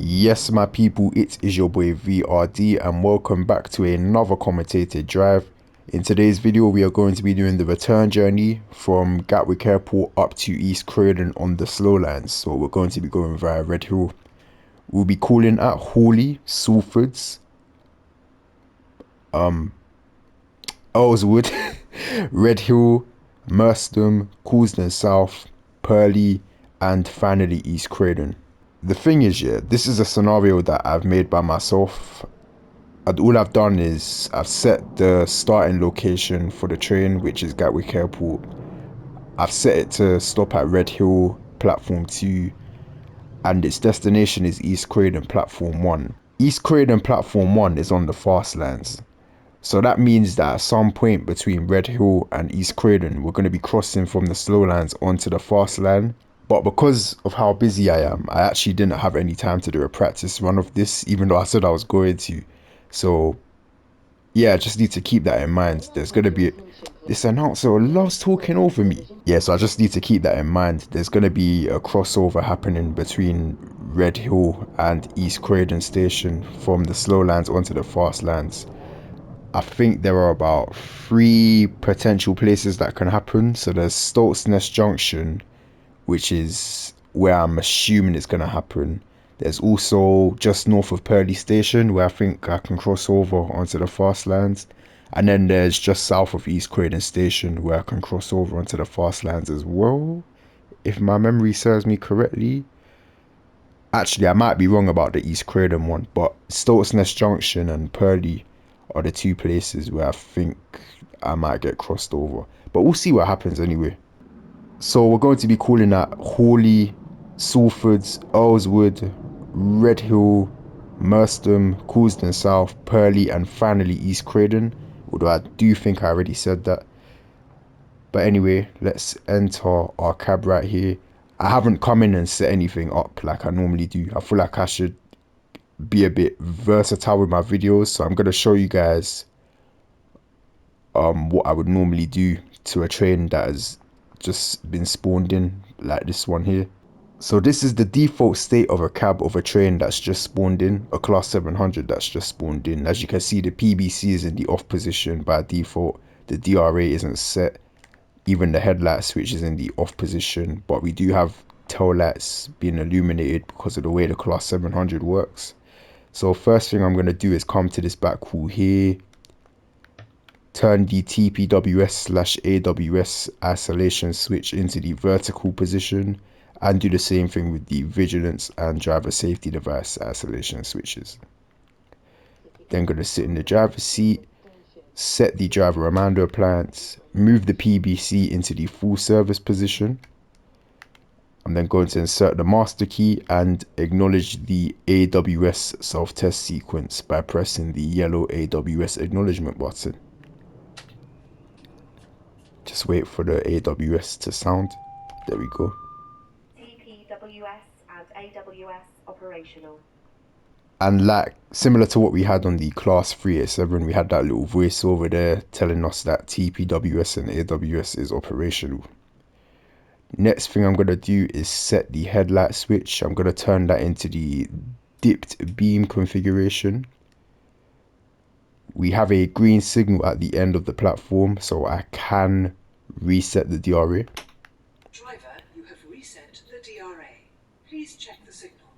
Yes, my people, it is your boy VRD and welcome back to another commentated drive. In today's video, we are going to be doing the return journey from Gatwick Airport up to East Croydon on the slow lines. So we're going to be going via Red Hill. We'll be calling at Hawley, Salfords, Earlswood, Red Hill, Merstham, Coulsdon South, Purley, and finally East Croydon. The thing is, yeah, this is a scenario that I've made by myself. And all I've done is I've set the starting location for the train, which is Gatwick Airport. I've set it to stop at Red Hill, platform 2, and its destination is East Croydon, platform 1. East Croydon, platform 1 is on the fast lines. So that means that at some point between Red Hill and East Croydon, we're going to be crossing from the slow lines onto the fast line. But because of how busy I am, I actually didn't have any time to do a practice run of this, even though I said I was going to. So yeah, I just need to keep that in mind. There's going to be... This announcer loves talking over me. Yeah, so I just need to keep that in mind. There's going to be a crossover happening between Red Hill and East Croydon station from the slow lines onto the fast lines. I think there are about 3 potential places that can happen. So there's Stolt's Nest Junction, which is where I'm assuming it's going to happen. There's also just north of Purley Station, where I think I can cross over onto the fast lines. And then there's just south of East Croydon Station, where I can cross over onto the fast lines as well, if my memory serves me correctly. Actually, I might be wrong about the East Croydon one, but Stolt's Nest Junction and Purley are the 2 places where I think I might get crossed over. But we'll see what happens anyway. So we're going to be calling at Hawley, Salfords, Earlswood, Red Hill, Merstham, Coulsdon South, Purley, and finally East Croydon. Although I do think I already said that. But anyway, let's enter our cab right here. I haven't come in and set anything up like I normally do. I feel like I should be a bit versatile with my videos. So I'm going to show you guys what I would normally do to a train that has just been spawned in, like this one here. So this is the default state of a cab of a train that's just spawned in, a class 700 that's just spawned in. As you can see, the PBC is in the off position by default. The DRA isn't set. Even the headlight switch is in the off position, but we do have tail lights being illuminated because of the way the class 700 works. So first thing I'm going to do is come to this back wall here, turn the TPWS/AWS isolation switch into the vertical position, and do the same thing with the vigilance and driver safety device isolation switches. Then going to sit in the driver's seat, set the driver reminder appliance, move the PBC into the full service position. I'm then going to insert the master key and acknowledge the AWS self-test sequence by pressing the yellow AWS acknowledgement button. Just wait for the AWS to sound. There we go. TPWS and AWS operational. And like similar to what we had on the class 387, we had that little voice over there telling us that TPWS and AWS is operational. Next thing I'm going to do is set the headlight switch. I'm going to turn that into the dipped beam configuration. We have a green signal at the end of the platform, so I can reset the DRA. Driver, you have reset the DRA. Please check the signal.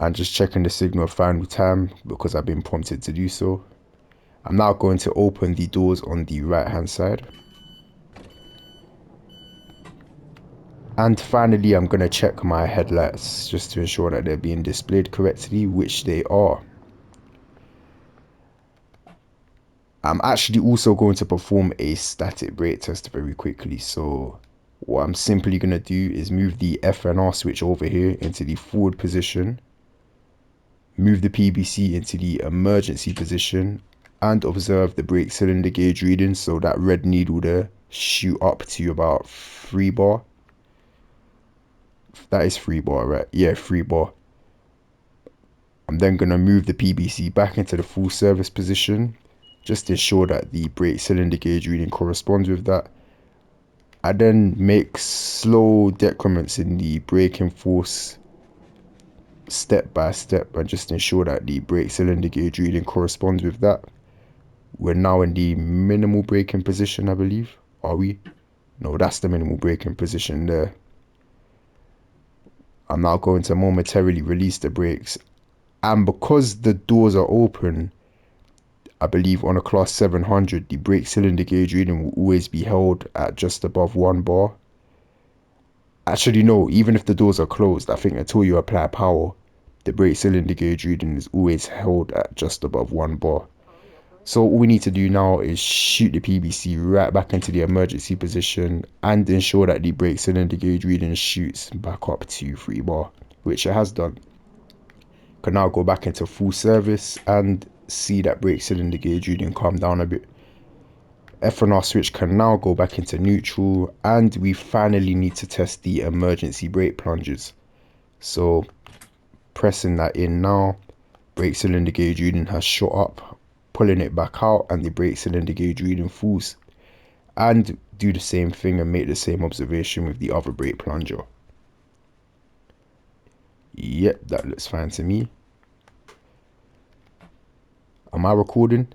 I'm just checking the signal final time because I've been prompted to do so. I'm now going to open the doors on the right hand side. And finally, I'm going to check my headlights just to ensure that they're being displayed correctly, which they are. I'm actually also going to perform a static brake test very quickly. So what I'm simply going to do is move the FNR switch over here into the forward position, move the PBC into the emergency position, and observe the brake cylinder gauge reading. So that red needle there shoot up to about 3 bar. That is 3 bar, right? Yeah, 3 bar. I'm then going to move the PBC back into the full service position, just to ensure that the brake cylinder gauge reading corresponds with that. I then make slow decrements in the braking force step by step and just ensure that the brake cylinder gauge reading corresponds with that. We're now in the minimal braking position, I believe. Are we? No, that's the minimal braking position there. I'm now going to momentarily release the brakes. And because the doors are open, I believe on a class 700, the brake cylinder gauge reading will always be held at just above 1 bar. Actually, no, even if the doors are closed, I think until you apply power, the brake cylinder gauge reading is always held at just above 1 bar. So all we need to do now is shoot the PBC right back into the emergency position and ensure that the brake cylinder gauge reading shoots back up to 3 bar, which it has done. Can now go back into full service and see that brake cylinder gauge reading calm down a bit. F&R switch can now go back into neutral, and we finally need to test the emergency brake plungers. So pressing that in now, brake cylinder gauge reading has shot up, pulling it back out, and the brake cylinder gauge reading falls. And do the same thing and make the same observation with the other brake plunger. Yep, that looks fine to me. Am I recording?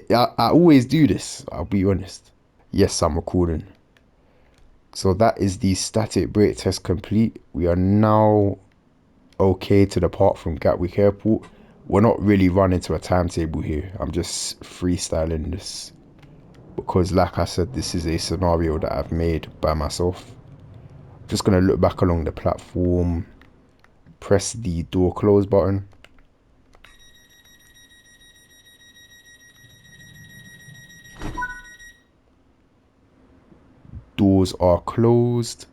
I always do this, I'll be honest. Yes, I'm recording. So that is the static brake test complete. We are now okay to depart from Gatwick Airport. We're not really running to a timetable here. I'm just freestyling this because, like I said, this is a scenario that I've made by myself. Just gonna look back along the platform, press the door close button. Doors are closed.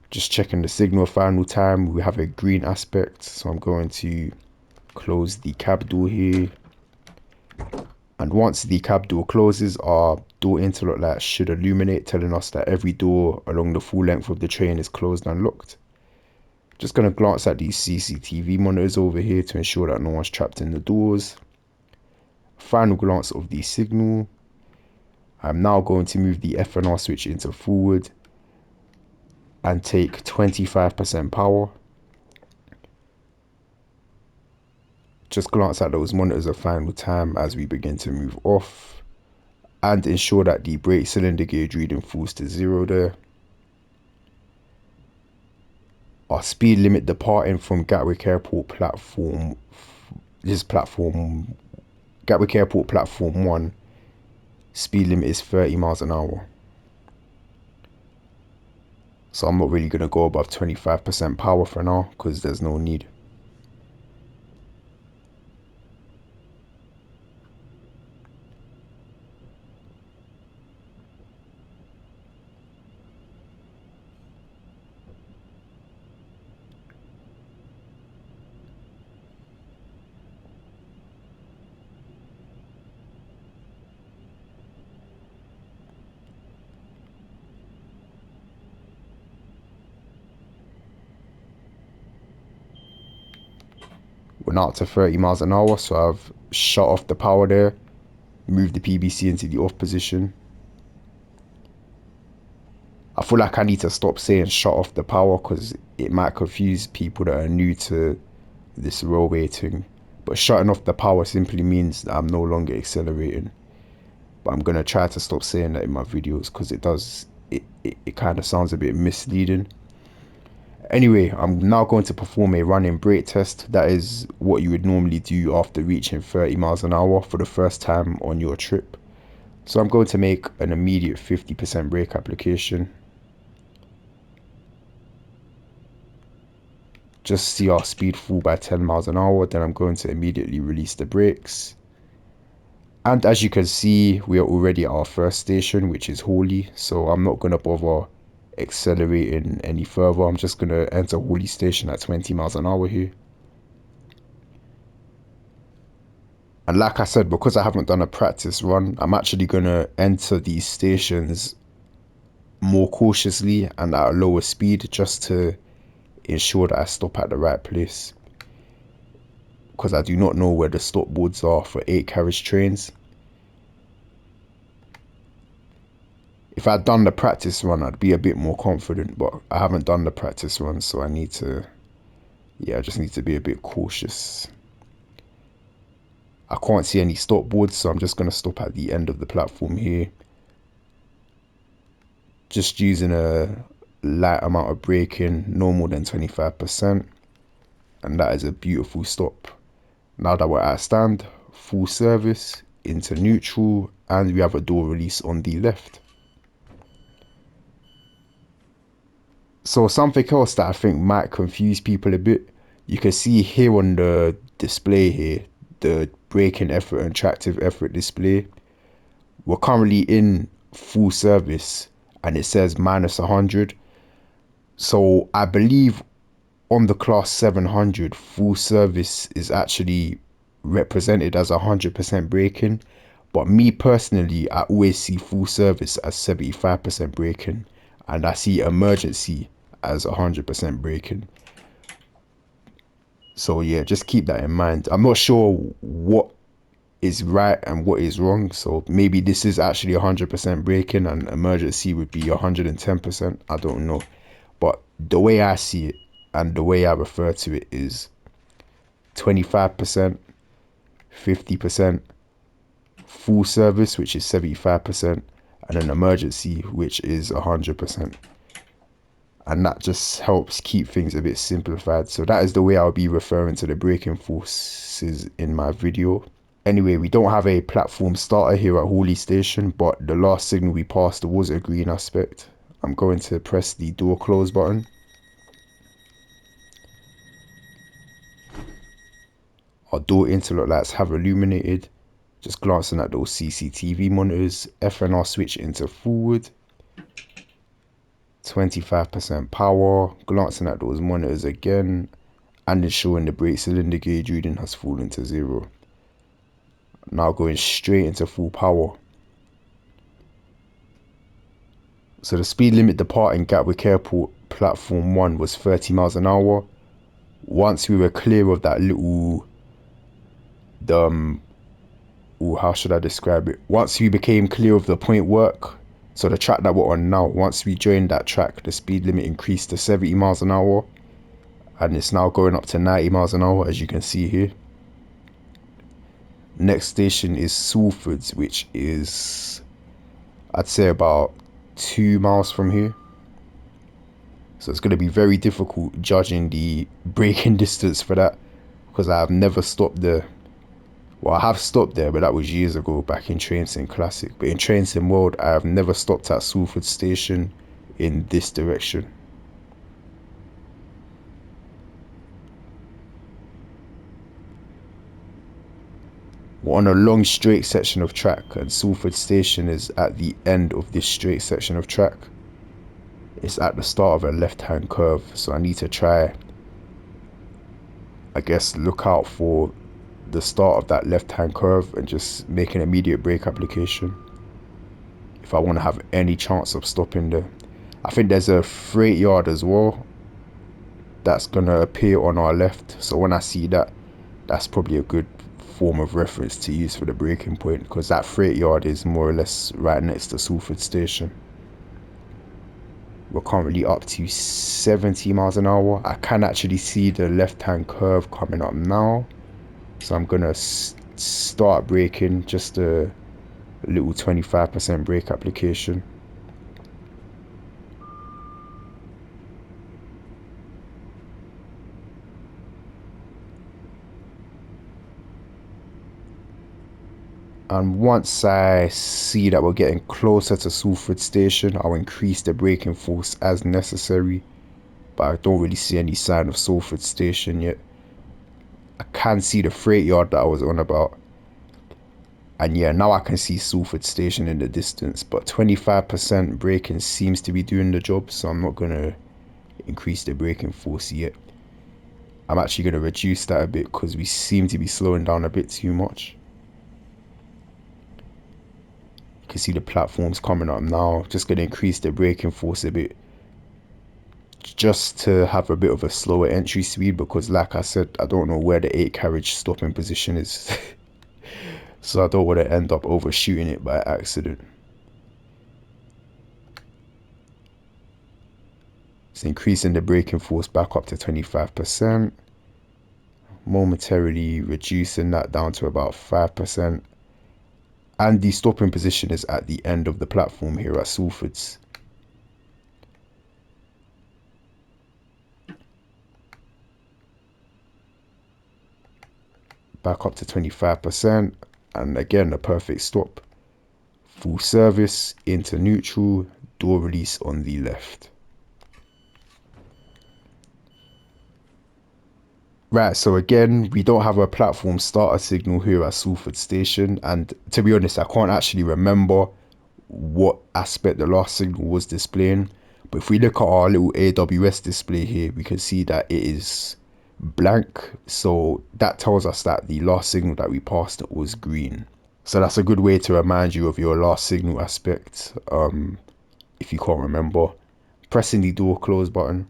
Just checking the signal final time. We have a green aspect, so I'm going to close the cab door here. And once the cab door closes, our door interlock light should illuminate, telling us that every door along the full length of the train is closed and locked. Just going to glance at these CCTV monitors over here to ensure that no one's trapped in the doors. Final glance of the signal. I'm now going to move the F&R switch into forward and take 25% power. Just glance at those monitors of final time as we begin to move off and ensure that the brake cylinder gauge reading falls to 0 there. Our speed limit departing from Gatwick Airport platform, Gatwick Airport platform 1, speed limit is 30 miles an hour. So I'm not really going to go above 25% power for now because there's no need. We're now up to 30 miles an hour, so I've shut off the power there, moved the PBC into the off position. I feel like I need to stop saying shut off the power because it might confuse people that are new to this railway thing. But shutting off the power simply means that I'm no longer accelerating. But I'm going to try to stop saying that in my videos because it kind of sounds a bit misleading. Anyway, I'm now going to perform a running brake test. That is what you would normally do after reaching 30 miles an hour for the first time on your trip. So I'm going to make an immediate 50% brake application. Just see our speed fall by 10 miles an hour. Then I'm going to immediately release the brakes. And as you can see, we are already at our first station, which is Hawley. So I'm not going to bother accelerating any further. I'm just going to enter Hawley station at 20 miles an hour here. And like I said, because I haven't done a practice run, I'm actually going to enter these stations more cautiously and at a lower speed just to ensure that I stop at the right place. Because I do not know where the stop boards are for 8-carriage trains. If I'd done the practice run, I'd be a bit more confident, but I haven't done the practice run, so I need to Yeah, I just need to be a bit cautious. I can't see any stop boards, so I'm just going to stop at the end of the platform here. Just using a light amount of braking, no more than 25%. And that is a beautiful stop. Now that we're at stand, full service, into neutral, and we have a door release on the left. So something else that I think might confuse people a bit, you can see here on the display here, the braking effort and tractive effort display. We're currently in full service and it says minus 100. So I believe on the class 700, full service is actually represented as 100% braking. But me personally, I always see full service as 75% braking, and I see emergency as 100% braking. So yeah, just keep that in mind. I'm not sure what is right and what is wrong. So maybe this is actually 100% braking and emergency would be 110%. I don't know. But the way I see it and the way I refer to it is 25%, 50%, full service, which is 75%, and an emergency, which is 100%. And that just helps keep things a bit simplified. So that is the way I'll be referring to the braking forces in my video. Anyway, we don't have a platform starter here at Hawley Station, but the last signal we passed was a green aspect. I'm going to press the door close button. Our door interlock lights have illuminated. Just glancing at those CCTV monitors, FNR switch into forward. 25% power, glancing at those monitors again, and ensuring the brake cylinder gauge reading has fallen to 0. Now going straight into full power. So the speed limit departing Gatwick Airport platform 1 was 30 miles an hour. Once we were clear of that little, how should I describe it? Once we became clear of the point work, so the track that we're on now, once we joined that track, the speed limit increased to 70 miles an hour. And it's now going up to 90 miles an hour, as you can see here. Next station is Salfords, which is, I'd say, about 2 miles from here. So it's going to be very difficult judging the braking distance for that, because I have never stopped there. Well, I have stopped there, but that was years ago, back in Train Sim Classic. But in Train Sim World, I have never stopped at Salford Station in this direction. We're on a long straight section of track, and Salford Station is at the end of this straight section of track. It's at the start of a left-hand curve, so I need to try, I guess, look out for the start of that left-hand curve and just make an immediate brake application if I want to have any chance of stopping there. I think there's a freight yard as well that's gonna appear on our left, so when I see that, that's probably a good form of reference to use for the braking point, because that freight yard is more or less right next to Salford Station. We're currently up to 70 miles an hour. I can actually see the left-hand curve coming up now, so I'm gonna start braking, just a little 25% brake application. And once I see that we're getting closer to Salford Station, I'll increase the braking force as necessary. But I don't really see any sign of Salford Station yet. I can see the freight yard that I was on about. And yeah, now I can see Salford Station in the distance. But 25% braking seems to be doing the job, so I'm not going to increase the braking force yet. I'm actually going to reduce that a bit because we seem to be slowing down a bit too much. You can see the platforms coming up now. Just going to increase the braking force a bit, just to have a bit of a slower entry speed, because like I said, I don't know where the 8 carriage stopping position is. So I don't want to end up overshooting it by accident. It's increasing the braking force back up to 25%. momentarily reducing that down to about 5%. And the stopping position is at the end of the platform here at Salford's. Back up to 25%, and again a perfect stop. Full service into neutral, door release on the left. Right, so again, we don't have a platform starter signal here at Salford Station, and to be honest, I can't actually remember what aspect the last signal was displaying. But if we look at our little AWS display here, we can see that it is blank, so that tells us that the last signal that we passed was green. So that's a good way to remind you of your last signal aspect, if you can't remember. Pressing the door close button.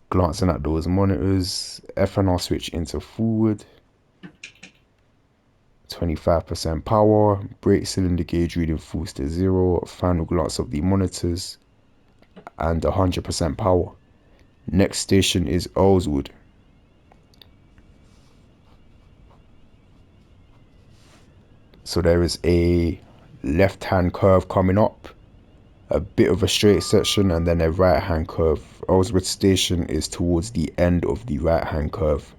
Glancing at those monitors, FNR switch into forward, 25% power, brake cylinder gauge reading falls to 0, final glance of the monitors, and 100% power. Next station is Earlswood. So there is a left hand curve coming up, a bit of a straight section, and then a right hand curve. Earlswood station is towards the end of the right hand curve.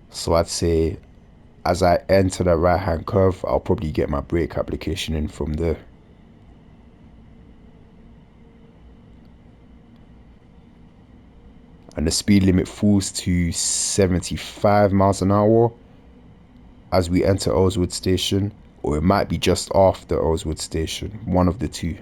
So I'd say as I enter the right hand curve, I'll probably get my brake application in from there. And the speed limit falls to 75 miles an hour as we enter Earlswood station, or it might be just after Earlswood station, one of the two.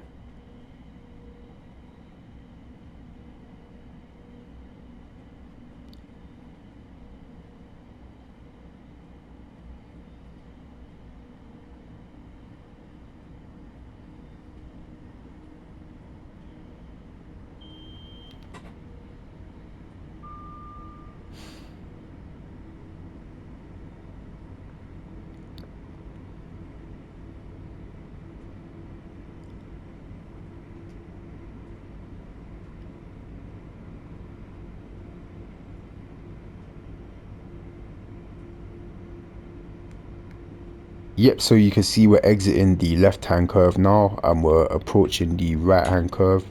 Yep, so you can see we're exiting the left hand curve now and we're approaching the right hand curve.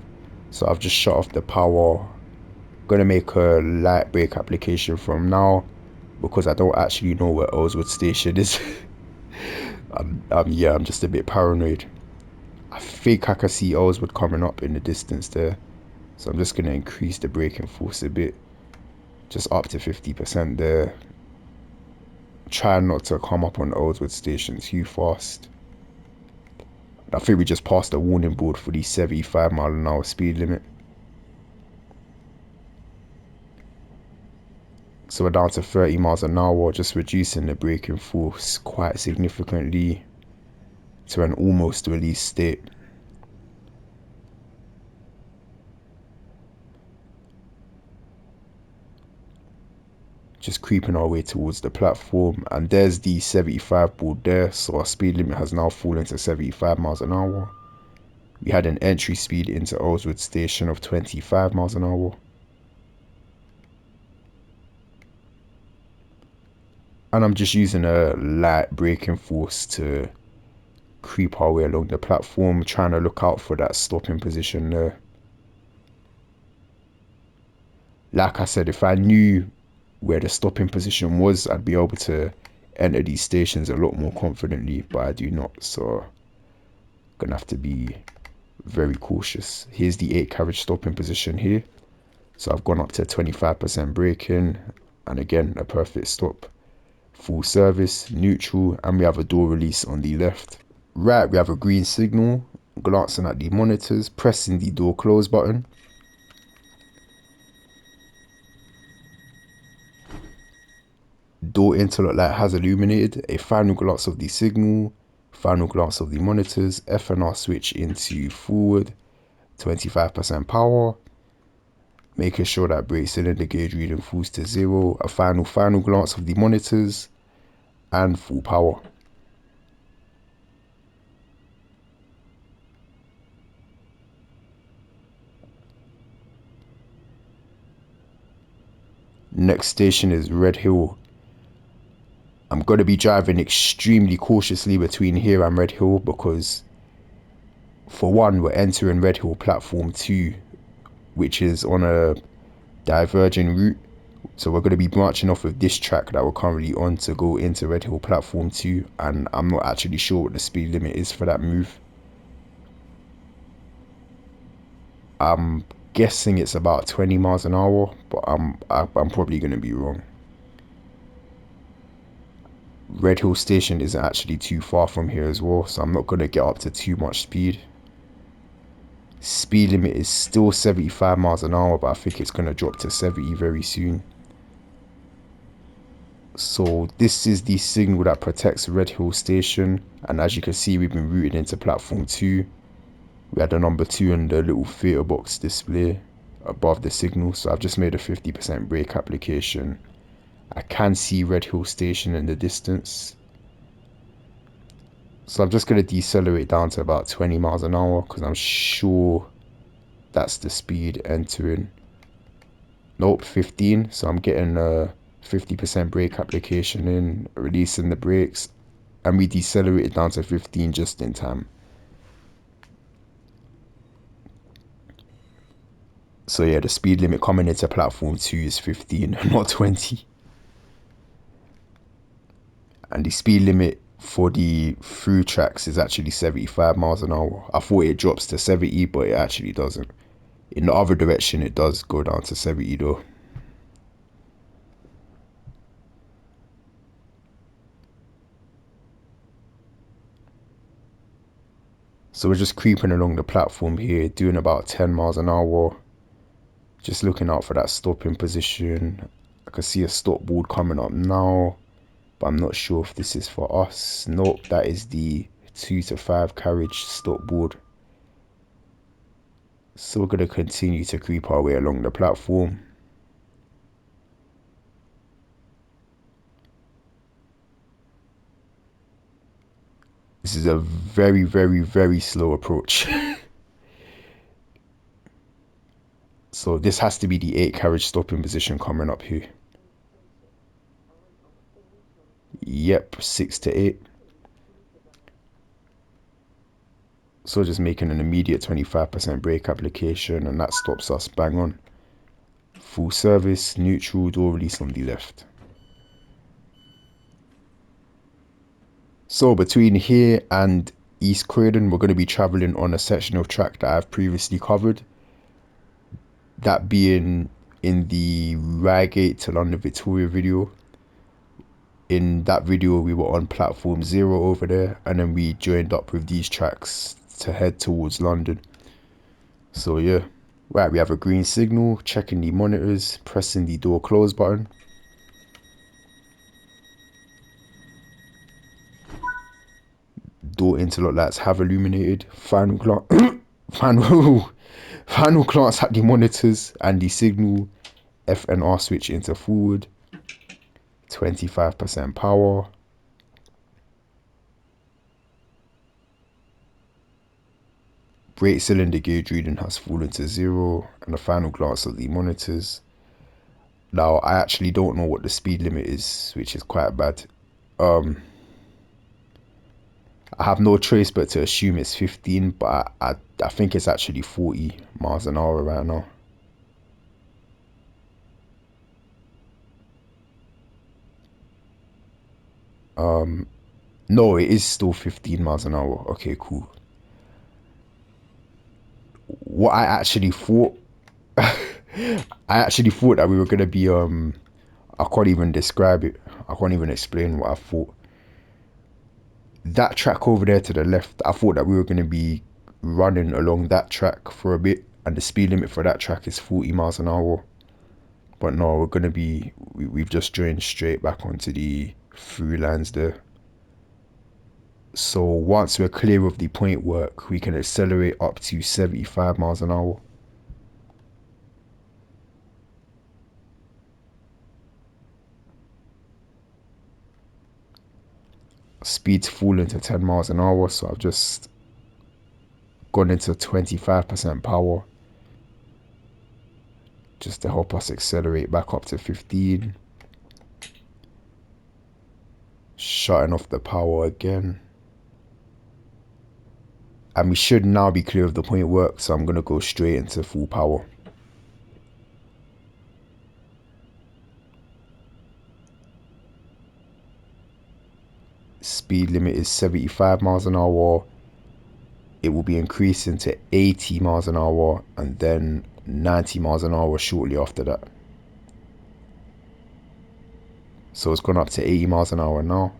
So I've just shut off the power. Gonna make a light brake application from now because I don't actually know where Earlswood station is. Yeah, I'm just a bit paranoid. I think I can see Earlswood coming up in the distance there. So I'm just gonna increase the braking force a bit, just up to 50% there. Try not to come up on Earlswood station too fast. I think we just passed the warning board for the 75 mile an hour speed limit. So we're down to 30 miles an hour, just reducing the braking force quite significantly to an almost release state. Just creeping our way towards the platform, and there's the 75 board there, so our speed limit has now fallen to 75 miles an hour. We had an entry speed into Earlswood station of 25 miles an hour. And I'm just using a light braking force to creep our way along the platform, trying to look out for that stopping position there. Like I said, if I knew where the stopping position was, I'd be able to enter these stations a lot more confidently, but I do not, so gonna have to be very cautious. Here's the 8 carriage stopping position here, so I've gone up to 25% braking, and again a perfect stop. Full service, neutral, and we have a door release on the left. Right, we have a green signal. Glancing at the monitors, pressing the door close button. Door interlock light has illuminated. A final glance of the signal, final glance of the monitors, FNR switch into forward, 25% power, making sure that brake cylinder gauge reading falls to 0, a final glance of the monitors, and full power. next station is Red Hill. I'm going to be driving extremely cautiously between here and Red Hill because, for one, we're entering Red Hill platform 2, which is on a diverging route. So we're going to be branching off of this track that we're currently on to go into Red Hill platform 2, and I'm not actually sure what the speed limit is for that move. I'm guessing it's about 20 miles an hour, but I'm probably going to be wrong. Red Hill Station isn't actually too far from here as well, so I'm not going to get up to too much speed. Speed limit is still 75 miles an hour, but I think it's going to drop to 70 very soon. So this is the signal that protects Red Hill Station, and as you can see, we've been routed into platform 2. We had a number 2 in the little theatre box display above the signal, so I've just made a 50% brake application. I can see Red Hill Station in the distance. So I'm just going to decelerate down to about 20 miles an hour because I'm sure that's the speed entering. Nope, 15. So I'm getting a 50% brake application in, releasing the brakes, and we decelerated down to 15 just in time. So yeah, the speed limit coming into platform 2 is 15, not 20. And the speed limit for the through tracks is actually 75 miles an hour. I thought it drops to 70, but it actually doesn't. In the other direction, it does go down to 70 though. So we're just creeping along the platform here, doing about 10 miles an hour. Just looking out for that stopping position. I can see a stop board coming up now, but I'm not sure if this is for us. Nope, that is the 2 to 5 carriage stop board. So we're going to continue to creep our way along the platform. This is a very, very, very slow approach. So this has to be the 8 carriage stopping position coming up here. Yep, 6 to 8. So just making an immediate 25% brake application, and that stops us bang on. Full service, neutral, door release on the left. So between here and East Croydon, we're going to be travelling on a section of track that I've previously covered. That being in the Reigate to London Victoria video. In that video, we were on platform 0 over there, and then we joined up with these tracks to head towards London. So yeah, right, we have a green signal, checking the monitors, pressing the door close button. Door interlock lights have illuminated. Final glance final glance at the monitors, and the signal F and R switch into forward. 25% power. Brake cylinder gauge reading has fallen to 0, and a final glance at the monitors. Now I actually don't know what the speed limit is, which is quite bad. I have no choice but to assume it's 15, but I think it's actually 40 miles an hour right now. No, it is still 15 miles an hour. Okay, cool. What I actually thought, I actually thought that we were gonna be I can't even describe it. I can't even explain what I thought. That track over there to the left, I thought that we were gonna be running along that track for a bit, and the speed limit for that track is 40 miles an hour. But no, we're gonna be, we've just joined straight back onto the through lines there. So once we're clear of the point work, we can accelerate up to 75 miles an hour. Speed's fallen to 10 miles an hour, so I've just gone into 25% power. just to help us accelerate back up to 15. Shutting off the power again. And we should now be clear of the point work, so I'm going to go straight into full power. Speed limit is 75 miles an hour. It will be increasing to 80 miles an hour and then 90 miles an hour shortly after that. So it's gone up to 80 miles an hour now.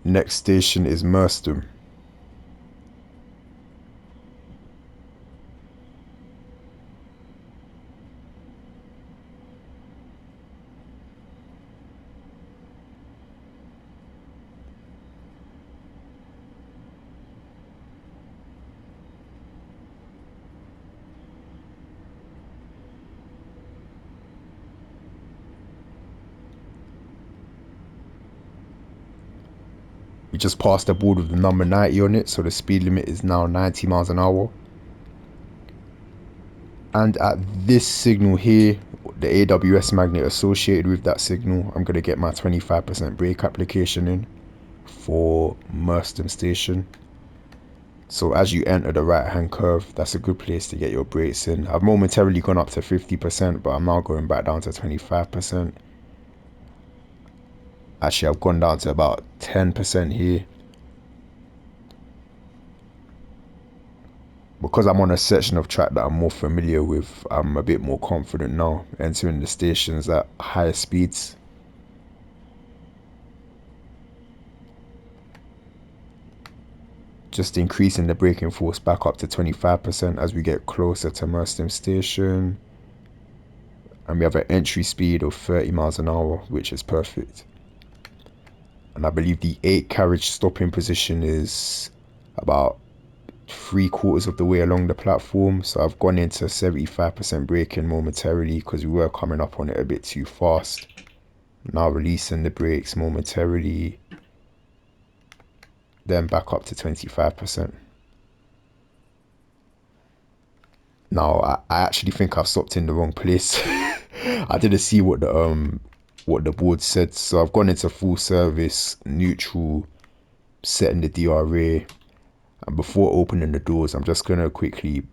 Next station is Merstham. We just passed a board with the number 90 on it, so the speed limit is now 90 miles an hour. And at this signal here, the AWS magnet associated with that signal, I'm going to get my 25% brake application in for Merstham station. So as you enter the right hand curve, that's a good place to get your brakes in. I've momentarily gone up to 50%, but I'm now going back down to 25%. Actually, I've gone down to about 10% here. Because I'm on a section of track that I'm more familiar with, I'm a bit more confident now entering the stations at higher speeds. Just increasing the braking force back up to 25% as we get closer to Merstham station. And we have an entry speed of 30 miles an hour, which is perfect. And I believe the 8 carriage stopping position is about 3/4 of the way along the platform. So I've gone into 75% braking momentarily because we were coming up on it a bit too fast. Now releasing the brakes momentarily. Then back up to 25%. Now I actually think I've stopped in the wrong place. I didn't see what the board said, so I've gone into full service, neutral, setting the DRA, and before opening the doors, I'm just gonna quickly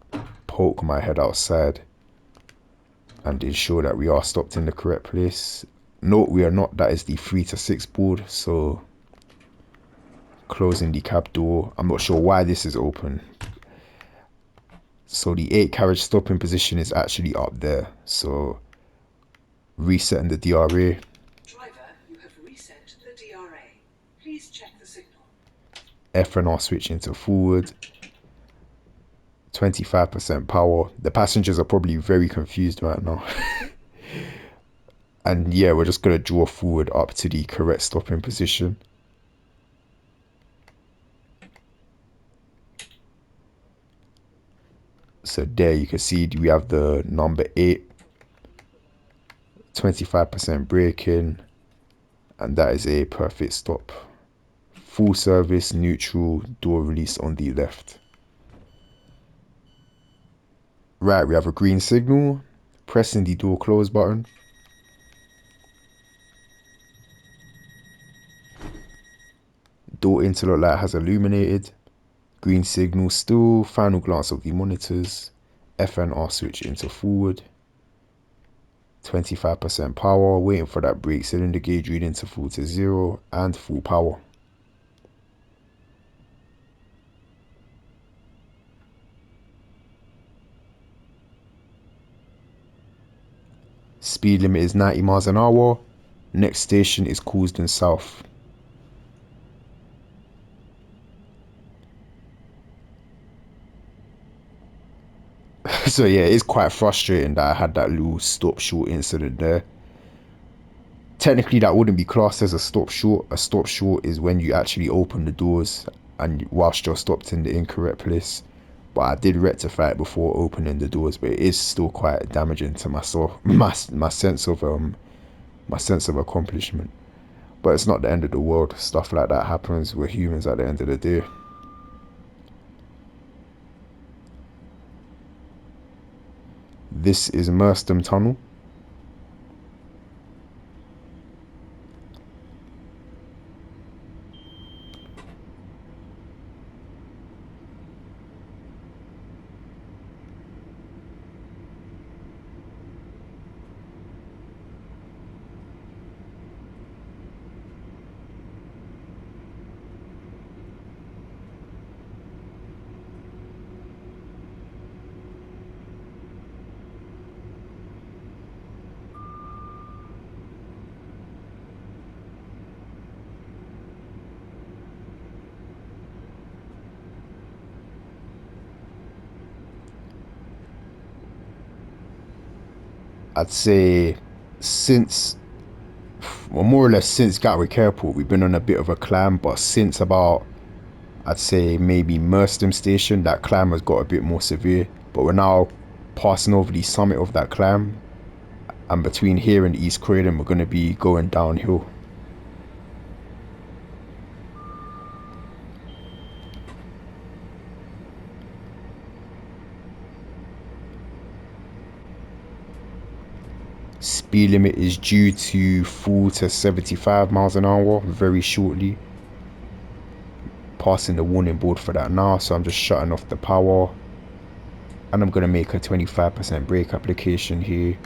poke my head outside and ensure that we are stopped in the correct place. Note we are not, that is the 3 to 6 board, so closing the cab door. I'm not sure why this is open. So the 8 carriage stopping position is actually up there, so resetting the DRA. Driver, you have reset the DRA. Please check the signal. FNR switch into forward. 25% power. The passengers are probably very confused right now. And yeah, we're just going to draw forward up to the correct stopping position. So there you can see we have the number 8. 25% braking, and that is a perfect stop. Full service, neutral, door release on the left. Right, we have a green signal. Pressing the door close button. Door interlock light has illuminated. Green signal still. Final glance of the monitors. FNR switch into forward. 25% power, waiting for that brake cylinder gauge reading to fall to 0 and full power. Speed limit is 90 miles an hour. Next station is Croydon South. So yeah, it's quite frustrating that I had that little stop short incident there. Technically that wouldn't be classed as a stop short. A stop short is when you actually open the doors and whilst you're stopped in the incorrect place. But I did rectify it before opening the doors, but it is still quite damaging to myself, my sense of accomplishment. But it's not the end of the world. Stuff like that happens. We're humans at the end of the day. This is Merstham Tunnel. I'd say since, well, more or less since Gatwick Airport, we've been on a bit of a climb. But since about, I'd say maybe Merstham Station, that climb has got a bit more severe. But we're now passing over the summit of that climb. And between here and East Croydon, we're going to be going downhill. Speed limit is due to fall to 75 miles an hour very shortly. Passing the warning board for that now, so I'm just shutting off the power. And I'm going to make a 25% brake application here,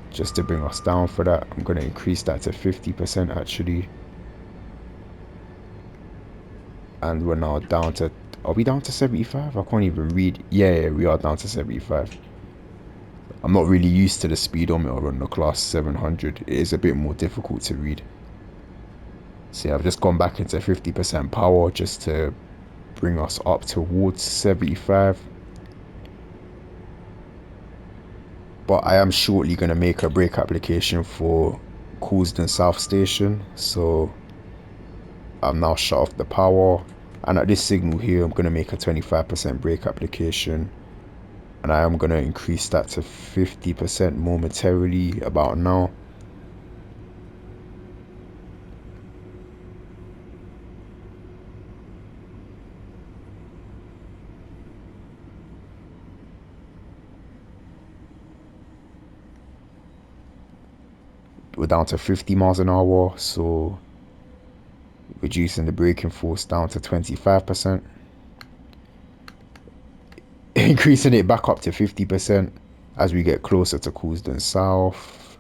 just to bring us down for that. I'm going to increase that to 50% actually. And we're now down to, are we down to 75? I can't even read. Yeah, we are down to 75. I'm not really used to the speedometer on the class 700. It is a bit more difficult to read. See, I've just gone back into 50% power just to bring us up towards 75. But I am shortly going to make a brake application for Croydon South Station. So I've now shut off the power. And at this signal here, I'm going to make a 25% brake application. And I am going to increase that to 50% momentarily about now. We're down to 50 miles an hour, so reducing the braking force down to 25%. Increasing it back up to 50% as we get closer to Croydon South.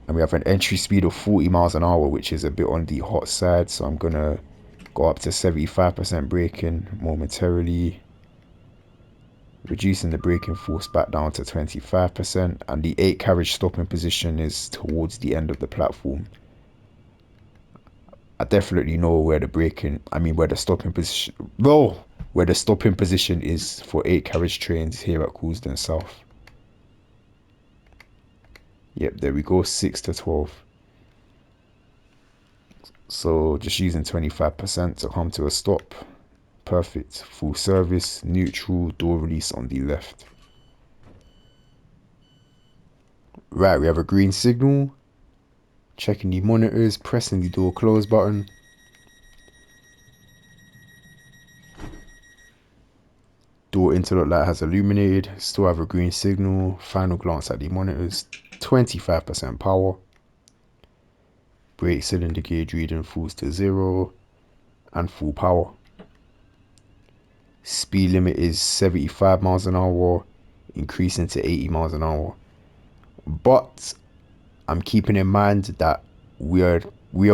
And we have an entry speed of 40 miles an hour, which is a bit on the hot side, so I'm going to go up to 75% braking momentarily. Reducing the braking force back down to 25%, and the 8 carriage stopping position is towards the end of the platform. I definitely know where the where the stopping position, where the stopping position is for 8 carriage trains here at Croydon South. Yep, there we go, 6 to 12. So just using 25% to come to a stop. Perfect. Full service, neutral, door release on the left. Right, we have a green signal. Checking the monitors, pressing the door close button. Door interlock light has illuminated. Still have a green signal. Final glance at the monitors. 25% power. Brake cylinder gauge reading falls to 0. And full power. Speed limit is 75 miles an hour, increasing to 80 miles an hour. But I'm keeping in mind that we are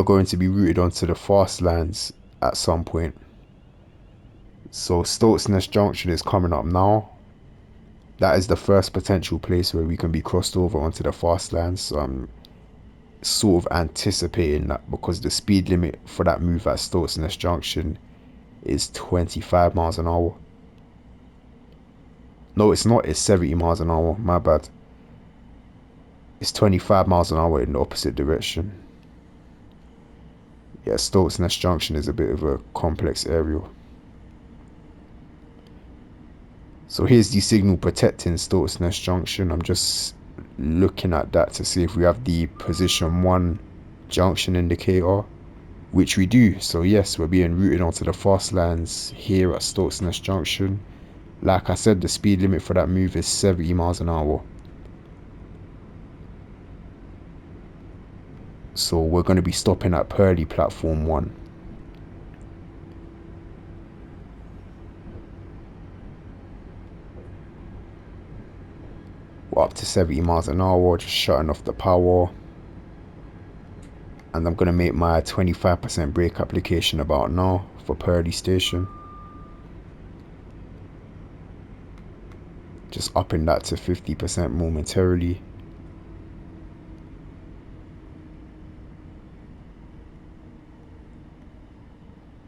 going to be routed onto the fast lines at some point. So Stokesness Junction is coming up now. That is the first potential place where we can be crossed over onto the fast lines. So I'm sort of anticipating that, because the speed limit for that move at Stokesness Junction is 25 miles an hour. No, it's not. It's 70 miles an hour. My bad. It's 25 miles an hour in the opposite direction. Yeah, Stokesness Junction is a bit of a complex area. So here's the signal protecting Stokesness Junction. I'm just looking at that to see if we have the position 1 junction indicator, which we do. So yes, we're being routed onto the fast lanes here at Stokesness Junction. Like I said, the speed limit for that move is 70 miles an hour. So we're going to be stopping at Purley platform 1. We're up to 70 miles an hour, just shutting off the power. And I'm going to make my 25% brake application about now for Purley station. Just upping that to 50% momentarily.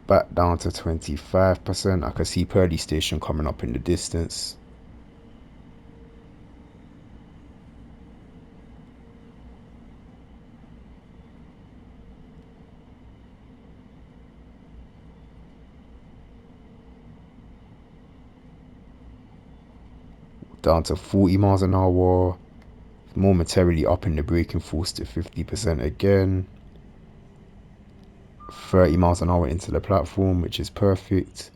Back down to 25%. I can see Purley station coming up in the distance. Down to 40 miles an hour. Momentarily upping the braking force to 50% again. 30 miles an hour into the platform, which is perfect.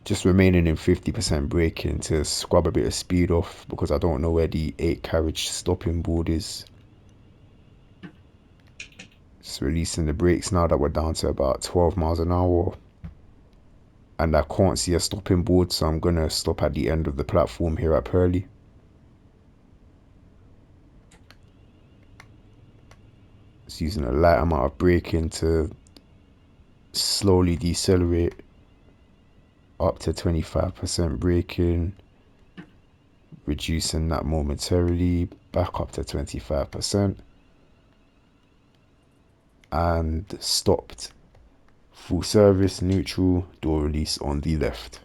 Just remaining in 50% braking to scrub a bit of speed off because I don't know where the 8 carriage stopping board is. Just releasing the brakes now that we're down to about 12 miles an hour. And I can't see a stopping board, so I'm gonna stop at the end of the platform here at Purley. Just using a light amount of braking to slowly decelerate up to 25% braking, reducing that momentarily back up to 25%, and stopped. Full service, neutral, door release on the left.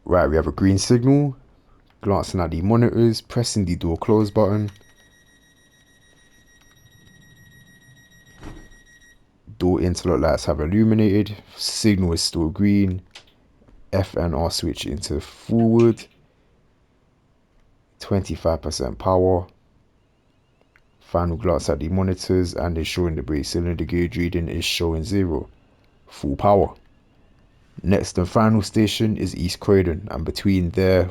Right, we have a green signal. Glancing at the monitors, pressing the door close button. Door interlock lights have illuminated. Signal is still green. F and R switch into forward. 25% power. Final glance at the monitors and is showing the brake cylinder gauge reading is showing 0. Full power. Next and final station is East Croydon, and between here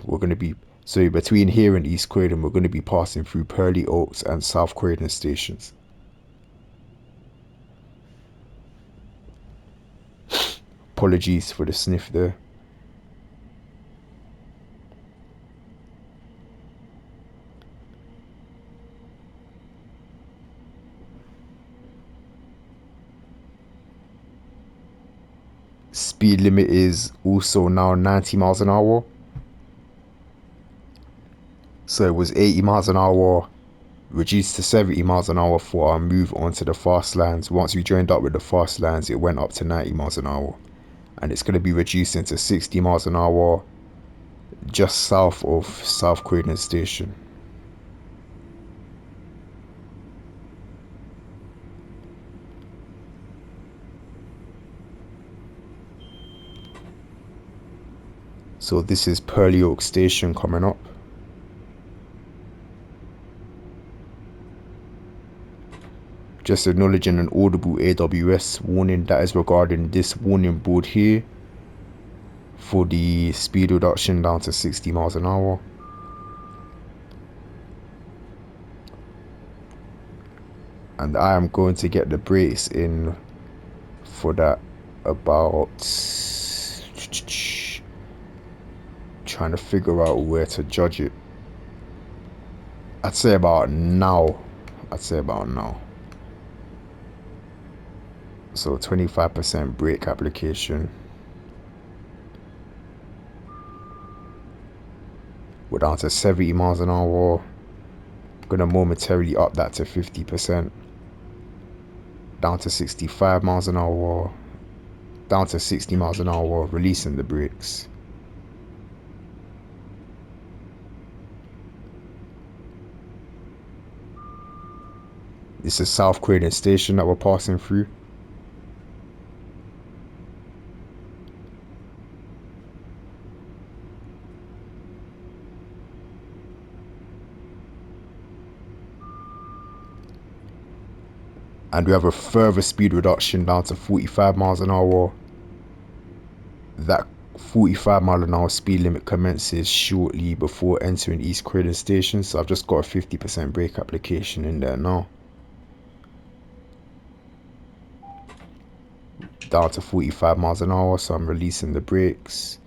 and East Croydon we're going to be passing through Purley Oaks and South Croydon stations. Apologies for the sniff there. Speed limit is also now 90 miles an hour. So it was 80 miles an hour, reduced to 70 miles an hour for our move onto the fast lanes. Once we joined up with the fast lanes, it went up to 90 miles an hour. And it's going to be reduced into 60 miles an hour just south of South Croydon station. So this is Purley Oak station coming up. Just acknowledging an audible AWS warning that is regarding this warning board here for the speed reduction down to 60 miles an hour. And I am going to get the brakes in for that about... trying to figure out where to judge it. I'd say about now. So 25% brake application. We're down to 70 miles an hour. Gonna momentarily up that to 50%. Down to 65 miles an hour. Down to 60 miles an hour, releasing the brakes. This is South Croydon station that we're passing through. And we have a further speed reduction down to 45 miles an hour. That 45 mile an hour speed limit commences shortly before entering East Croydon station, so I've just got a 50% brake application in there now. Down to 45 miles an hour, so I'm releasing the brakes.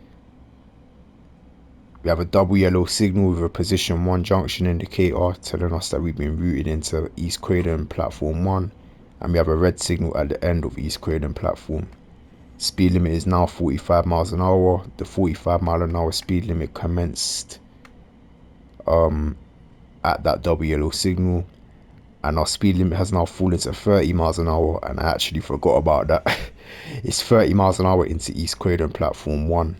We have a double yellow signal with a position 1 junction indicator telling us that we've been routed into East Croydon platform 1, and we have a red signal at the end of East Croydon platform. Speed limit is now 45 miles an hour. The 45 mile an hour speed limit commenced at that double yellow signal, and our speed limit has now fallen to 30 miles an hour, and I actually forgot about that. It's 30 miles an hour into East Croydon platform 1.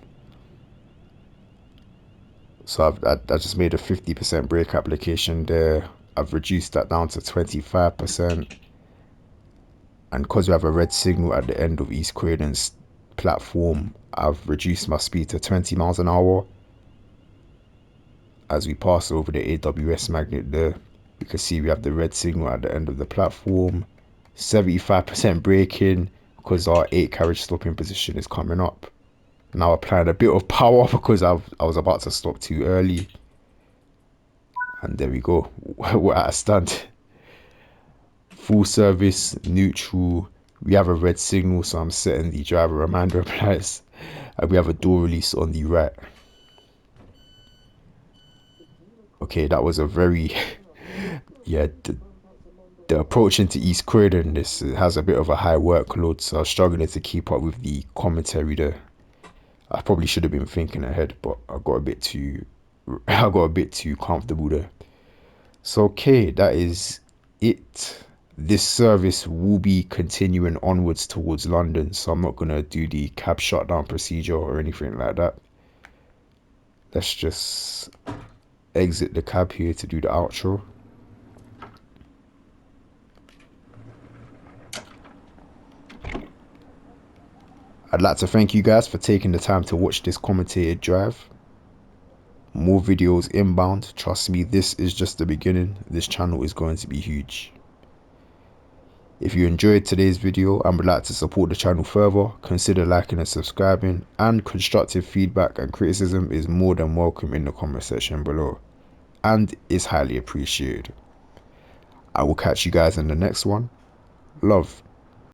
So I just made a 50% brake application there. I've reduced that down to 25%, and because we have a red signal at the end of East Croydon's platform, I've reduced my speed to 20 miles an hour. As we pass over the AWS magnet there, you can see we have the red signal at the end of the platform. 75% braking because our 8 carriage stopping position is coming up. Now applying a bit of power because I was about to stop too early. And there we go. We're at a stand. Full service, neutral. We have a red signal, so I'm setting the driver reminder applies. And we have a door release on the right. Okay, that was a very... yeah, the approach into East Croydon, this has a bit of a high workload, so I was struggling to keep up with the commentary there. I probably should have been thinking ahead, but I got a bit too comfortable there. So okay, that is it. This service will be continuing onwards towards London, so I'm not gonna do the cab shutdown procedure or anything like that. Let's just exit the cab here to do the outro. I'd like to thank you guys for taking the time to watch this commentated drive. More videos inbound. Trust me, this is just the beginning. This channel is going to be huge. If you enjoyed today's video and would like to support the channel further, consider liking and subscribing, and constructive feedback and criticism is more than welcome in the comment section below and is highly appreciated. I will catch you guys in the next one. Love.